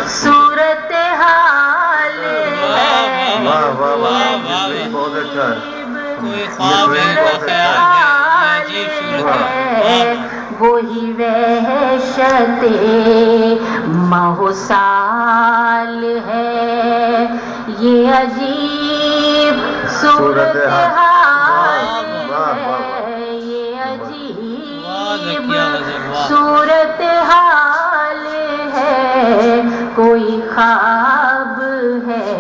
صورت حال ہے، واہ واہ واہ، بہت اچھا ہے، کوئی خواب ہے، کوئی خیال ہے، عجیب صورت ہے، وہی وحشت مہوسال ہے، یہ عجیب صورت حال ہے، یہ عجیب صورت حال ہے، کوئی خواب ہے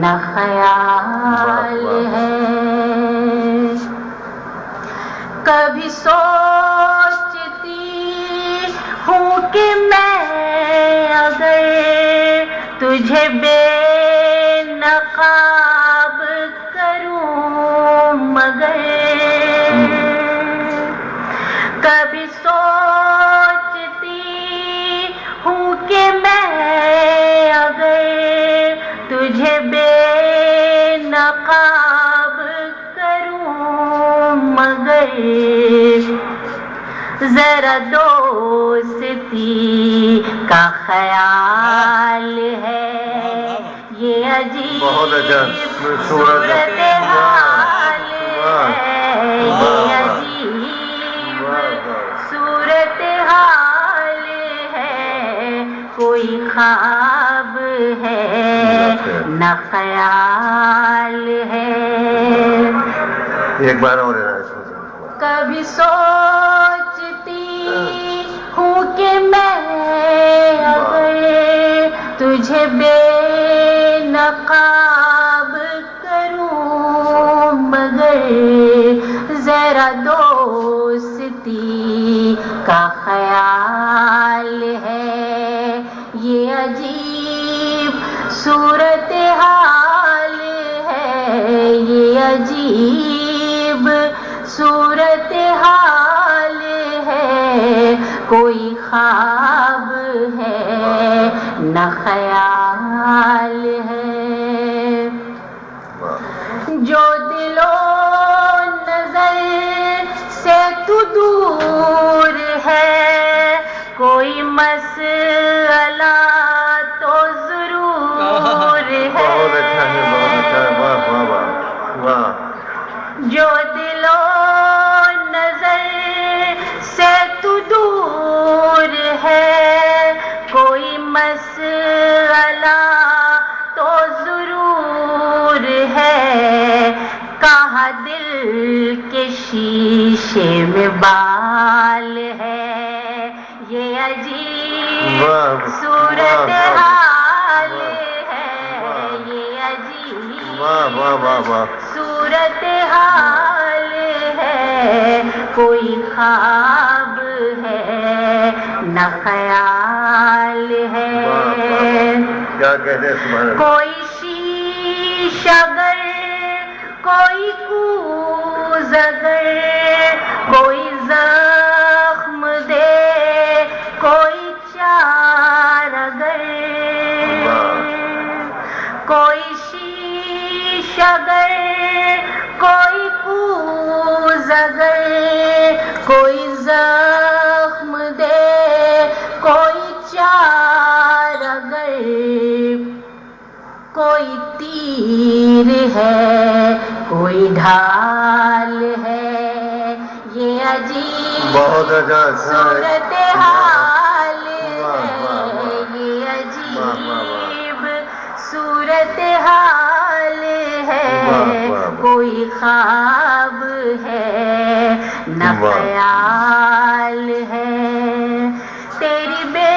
نہ خیال ہے۔ کبھی سوچتی ہوں کہ میں اگر تجھے بے نقاب کروں، مگر کبھی سوچتی ہوں کہ میں اگر تجھے بے نقاب کروں، مگر ذرا دوستی کا خیال ہے، یہ عجیب صورت حال ہے، یہ عجیب صورت حال ہے، کوئی خواب ہے نہ خیال ہے۔ ایک بار اور کبھی سوچتی ہوں کہ میں اگر تجھے بے نقاب کروں، مگر ذرا دوستی کا خیال ہے، یہ عجیب صورت حال ہے، یہ عجیب صورت حال ہے، کوئی خواب ہے نہ خیال ہے۔ جو دل و نظر سے تو دور ہے، کوئی مسئلہ تو ضرور ہے، جو دل و نظر سے تو دور ہے، کوئی مسئلہ تو ضرور ہے، کہاں دل کے شیشے میں بال ہے، یہ عجیب صورت حال ہے، یہ عجیب صورت حال ہے، کوئی خواب ہے نہ خیال ہے۔ کوئی شیش اگر، کوئی کوز اگر، کوئی زخم دے، کوئی چار اگر، کوئی شیش اگر، کوئی کوز اگر، کوئی زخم دے، کوئی چار اگر، کوئی تیر ہے، کوئی ڈھال ہے، یہ عجیب صورت حال ہے، یہ عجیب صورت حال ہے، کوئی خواب ہے نہ خیال ہے۔ تیری بے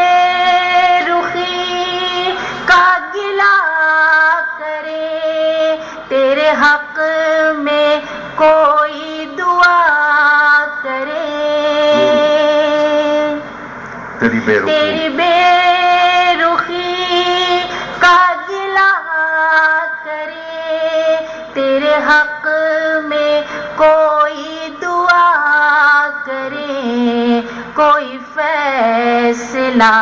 رخی کا گلہ کرے، تیرے حق میں کوئی دعا کرے، تیری بے رخی کا گلہ کرے، تیرے حق میں کوئی دعا کرے، کوئی فیصلہ